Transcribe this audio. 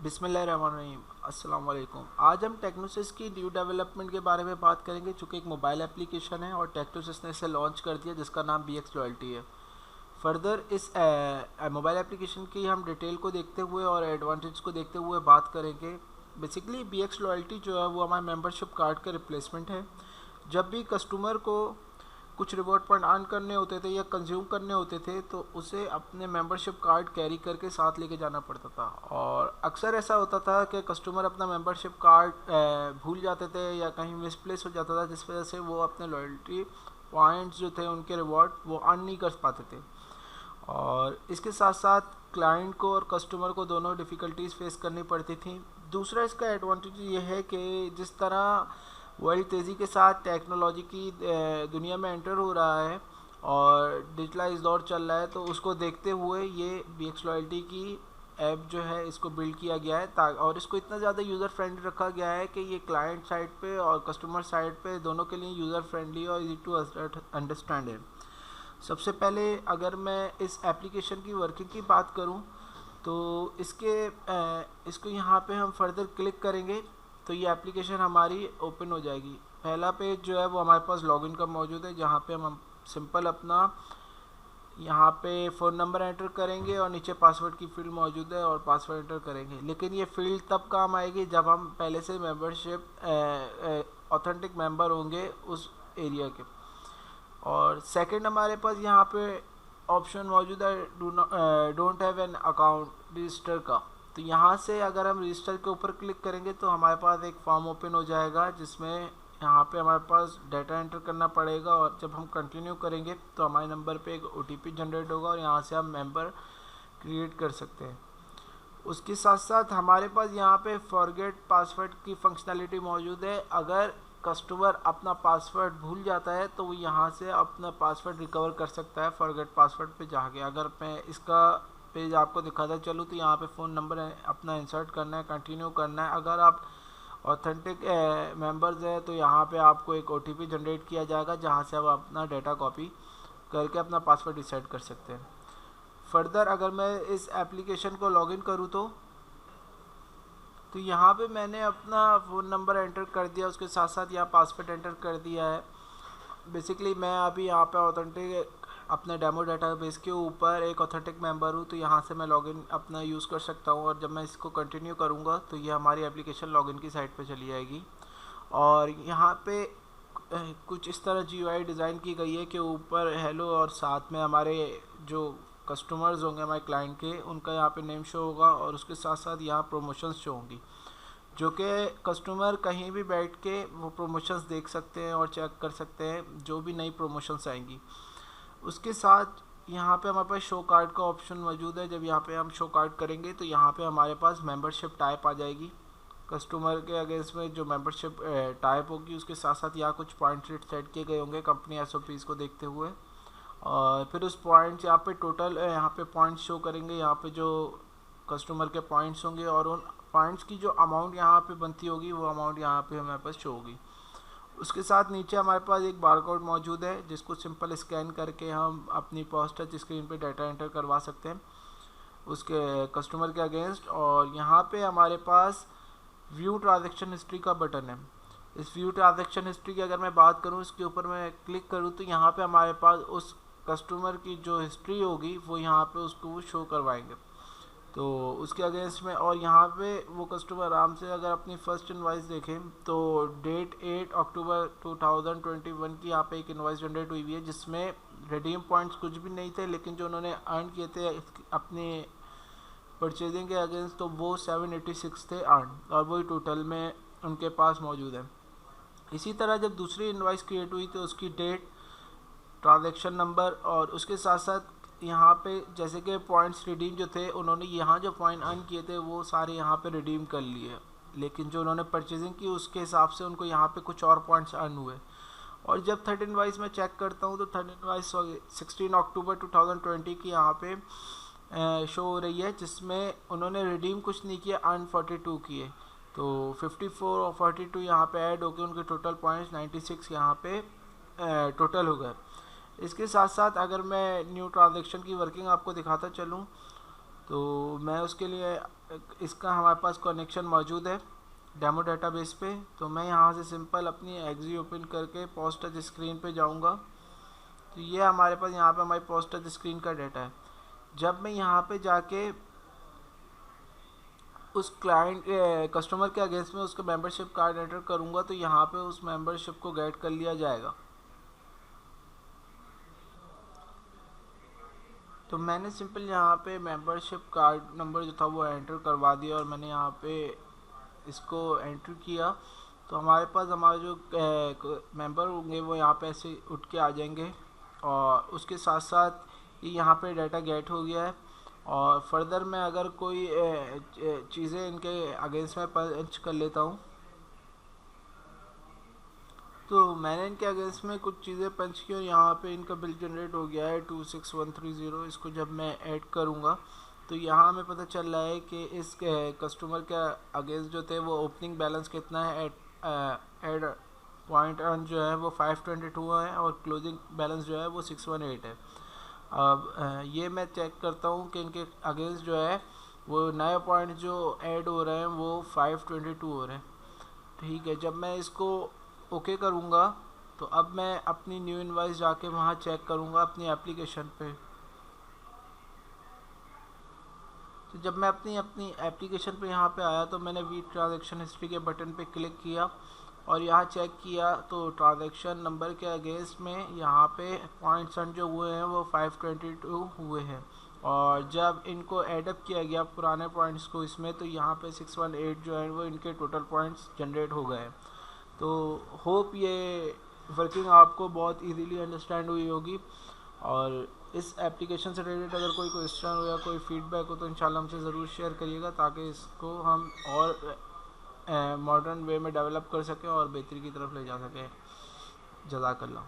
बिस्मिल्लाहिर्रहमानिर्रहीम। अस्सलाम वालेकुम। आज हम टेक्नोसिस की न्यू डेवलपमेंट के बारे में बात करेंगे, जो कि एक मोबाइल एप्लीकेशन है और टेक्नोसिस ने इसे लॉन्च कर दिया, जिसका नाम BX लॉयल्टी है। फर्दर इस मोबाइल एप्लीकेशन की हम डिटेल को देखते हुए और एडवांटेज को देखते हुए बात करेंगे। बेसिकली BX लॉयल्टी जो है वो हमारे मेंबरशिप कार्ड का रिप्लेसमेंट है। जब भी कस्टमर को कुछ रिवॉर्ड पॉइंट अर्न करने होते थे या कंज्यूम करने होते थे, तो उसे अपने मेंबरशिप कार्ड कैरी करके साथ लेके जाना पड़ता था। और अक्सर ऐसा होता था कि कस्टमर अपना मेंबरशिप कार्ड भूल जाते थे या कहीं मिसप्लेस हो जाता था, जिस वजह से वो अपने लॉयल्टी पॉइंट्स जो थे, उनके रिवॉर्ड वो अर्न नहीं कर पाते थे। और इसके साथ साथ क्लाइंट को और कस्टमर को दोनों डिफ़िकल्टीज फेस करनी पड़ती थी। दूसरा इसका एडवांटेज ये है कि जिस तरह वर्ल्ड तेज़ी के साथ टेक्नोलॉजी की दुनिया में एंटर हो रहा है और डिजिटलाइज दौर चल रहा है, तो उसको देखते हुए ये BX लॉयल्टी की ऐप जो है इसको बिल्ड किया गया है, और इसको इतना ज़्यादा यूज़र फ्रेंडली रखा गया है कि ये क्लाइंट साइड पे और कस्टमर साइड पे दोनों के लिए यूज़र फ्रेंडली और इजी टू अंडरस्टैंड है। सबसे पहले अगर मैं इस एप्लीकेशन की वर्किंग की बात करूं, तो इसको यहाँ पे हम फर्दर क्लिक करेंगे तो ये एप्लीकेशन हमारी ओपन हो जाएगी। पहला पेज जो है वो हमारे पास लॉगिन का मौजूद है, जहाँ पे हम सिंपल अपना यहाँ पे फ़ोन नंबर एंटर करेंगे और नीचे पासवर्ड की फील्ड मौजूद है और पासवर्ड एंटर करेंगे। लेकिन ये फील्ड तब काम आएगी जब हम पहले से मेंबरशिप ऑथेंटिक मेंबर होंगे उस एरिया के। और सेकंड हमारे पास यहाँ पे ऑप्शन मौजूद है don't have an account register का। तो यहाँ से अगर हम रजिस्टर के ऊपर क्लिक करेंगे तो हमारे पास एक फॉर्म ओपन हो जाएगा, जिसमें यहाँ पे हमारे पास डाटा एंटर करना पड़ेगा। और जब हम कंटिन्यू करेंगे तो हमारे नंबर पे एक OTP जनरेट होगा और यहाँ से हम मेंबर क्रिएट कर सकते हैं। उसके साथ साथ हमारे पास यहाँ पे फॉरगेट पासवर्ड की फंक्शनैलिटी मौजूद है। अगर कस्टमर अपना पासवर्ड भूल जाता है तो वो यहाँ से अपना पासवर्ड रिकवर कर सकता है फॉरगेट पासवर्ड पे जाके। अगर मैं इसका पेज आपको दिखाता चलूँ तो यहाँ पे फ़ोन नंबर अपना इंसर्ट करना है, कंटिन्यू करना है। अगर आप ऑथेंटिक मेंबर्स हैं तो यहाँ पे आपको एक OTP जनरेट किया जाएगा, जहाँ से आप अपना डाटा कॉपी करके अपना पासवर्ड रिसेट कर सकते हैं। फर्दर अगर मैं इस एप्लीकेशन को लॉगिन करूँ तो यहाँ पे मैंने अपना फ़ोन नंबर एंटर कर दिया, उसके साथ साथ यहाँ पासवर्ड एंटर कर दिया है। बेसिकली मैं अभी यहाँ पे ऑथेंटिक अपने डेमो डेटाबेस के ऊपर एक ऑथेंटिक मेंबर हूँ, तो यहाँ से मैं लॉगिन अपना यूज़ कर सकता हूँ। और जब मैं इसको कंटिन्यू करूँगा तो ये हमारी एप्लीकेशन लॉगिन की साइट पे चली जाएगी। और यहाँ पे कुछ इस तरह GUI डिज़ाइन की गई है कि ऊपर हेलो और साथ में हमारे जो कस्टमर्स होंगे हमारे क्लाइंट के, उनका यहाँ पे नेम शो होगा और उसके साथ साथ यहाँ प्रमोशंस शो होंगी, जो कि कस्टमर कहीं भी बैठ के वो प्रमोशंस देख सकते हैं और चेक कर सकते हैं जो भी नई प्रमोशंस आएंगी। उसके साथ यहाँ पे हमारे पास शो कार्ड का ऑप्शन मौजूद है। जब यहाँ पे हम शो कार्ड करेंगे तो यहाँ पे हमारे पास मेंबरशिप टाइप आ जाएगी। कस्टमर के अगेंस्ट में जो मेंबरशिप टाइप होगी, उसके साथ साथ यहाँ कुछ पॉइंट रेट सेट किए गए होंगे कंपनी SOPs को देखते हुए। और फिर उस पॉइंट्स यहाँ पे टोटल यहाँ पे पॉइंट्स शो करेंगे, यहाँ पे जो कस्टमर के पॉइंट्स होंगे और उन पॉइंट्स की जो अमाउंट यहाँ पे बनती होगी वो अमाउंट यहाँ पे हमारे पास शो होगी। उसके साथ नीचे हमारे पास एक बारकोड मौजूद है, जिसको सिंपल स्कैन करके हम अपनी पोस्ट टच स्क्रीन पे डाटा एंटर करवा सकते हैं उसके कस्टमर के अगेंस्ट। और यहाँ पे हमारे पास व्यू ट्रांजैक्शन हिस्ट्री का बटन है। इस व्यू ट्रांजैक्शन हिस्ट्री की अगर मैं बात करूँ, इसके ऊपर मैं क्लिक करूँ तो यहाँ पे हमारे पास उस कस्टमर की जो हिस्ट्री होगी वो यहाँ पे उसको वो शो करवाएंगे, तो उसके अगेंस्ट में। और यहाँ पे वो कस्टमर आराम से अगर अपनी फर्स्ट इनवाइस देखें तो डेट 8 अक्टूबर 2021 की यहाँ पे एक इनवाइस जनरेट हुई है, जिसमें रिडीम पॉइंट्स कुछ भी नहीं थे, लेकिन जो उन्होंने अर्न किए थे अपने परचेजिंग के अगेंस्ट तो वो 786 थे अर्न, और वही टोटल में उनके पास मौजूद है। इसी तरह जब दूसरी इनवाइस क्रिएट हुई तो उसकी डेट, ट्रांजैक्शन नंबर और उसके साथ साथ यहाँ पे जैसे कि पॉइंट्स रिडीम जो थे, उन्होंने यहाँ जो पॉइंट अर्न किए थे वो सारे यहाँ पे रिडीम कर लिए, लेकिन जो उन्होंने परचेजिंग की उसके हिसाब से उनको यहाँ पे कुछ और पॉइंट्स अर्न हुए। और जब थर्ड इनवाइस में चेक करता हूँ तो थर्ड इनवाइस 16 अक्टूबर 2020 की यहाँ पे शो हो रही है, जिसमें उन्होंने रिडीम कुछ नहीं किया, अर्न 42 किए। तो 54 और 42 यहाँ पे ऐड होकर उनके टोटल पॉइंट्स 96 यहाँ पे टोटल हो गए। इसके साथ साथ अगर मैं न्यू ट्रांजैक्शन की वर्किंग आपको दिखाता चलूँ तो मैं उसके लिए इसका हमारे पास कनेक्शन मौजूद है डेमो डेटाबेस पे। तो मैं यहाँ से सिंपल अपनी एक्जी ओपन करके पोस्ट टच स्क्रीन पे जाऊँगा। तो ये हमारे पास यहाँ पे हमारी पोस्ट टच स्क्रीन का डाटा है। जब मैं यहाँ पे जाके उस क्लाइंट कस्टमर के अगेंस्ट में उसका मेंबरशिप कार्ड एंटर करूँगा तो यहाँ पे उस मेंबरशिप को गेट कर लिया जाएगा। तो मैंने सिंपल यहाँ पे मेंबरशिप कार्ड नंबर जो था वो एंटर करवा दिया और मैंने यहाँ पे इसको एंटर किया। तो हमारे पास हमारे जो मेंबर होंगे वो यहाँ पे ऐसे उठ के आ जाएंगे और उसके साथ साथ यहाँ पे डाटा गेट हो गया है। और फर्दर मैं अगर कोई चीज़ें इनके अगेंस्ट में पंच कर लेता हूँ, तो मैंने इनके अगेंस्ट में कुछ चीज़ें पंच की और यहाँ पे इनका बिल जनरेट हो गया है 26130। इसको जब मैं ऐड करूँगा तो यहाँ हमें पता चल रहा है कि इस कस्टमर के अगेंस्ट जो थे वो ओपनिंग बैलेंस कितना है, एड पॉइंट अर्न जो है वो 522 है और क्लोजिंग बैलेंस जो है वो 618 है। अब ये मैं चेक करता हूँ कि इनके अगेंस्ट जो है वो नए पॉइंट जो ऐड हो रहे हैं वो 522 हो रहे हैं। ठीक है, जब मैं इसको ओके करूँगा तो अब मैं अपनी न्यू इनवॉइस जाके वहाँ चेक करूँगा अपनी एप्लीकेशन पे। तो जब मैं अपनी एप्लीकेशन पे यहाँ पे आया तो मैंने वी ट्रांजैक्शन हिस्ट्री के बटन पे क्लिक किया और यहाँ चेक किया तो ट्रांजैक्शन नंबर के अगेंस्ट में यहाँ पे पॉइंट्स जो हुए हैं वो 522 हुए हैं। और जब इनको एडअप किया गया पुराने पॉइंट्स को इसमें तो यहाँ पे 618 जो है वो इनके टोटल पॉइंट्स जनरेट हो गए। तो होप ये वर्किंग आपको बहुत इजीली अंडरस्टैंड हुई होगी। और इस एप्लीकेशन से रिलेटेड अगर कोई क्वेश्चन हो या कोई फीडबैक हो तो इंशाल्लाह हमसे ज़रूर शेयर करिएगा ताकि इसको हम और मॉडर्न वे में डेवलप कर सकें और बेहतरी की तरफ ले जा सकें। जज़ाकल्लाह।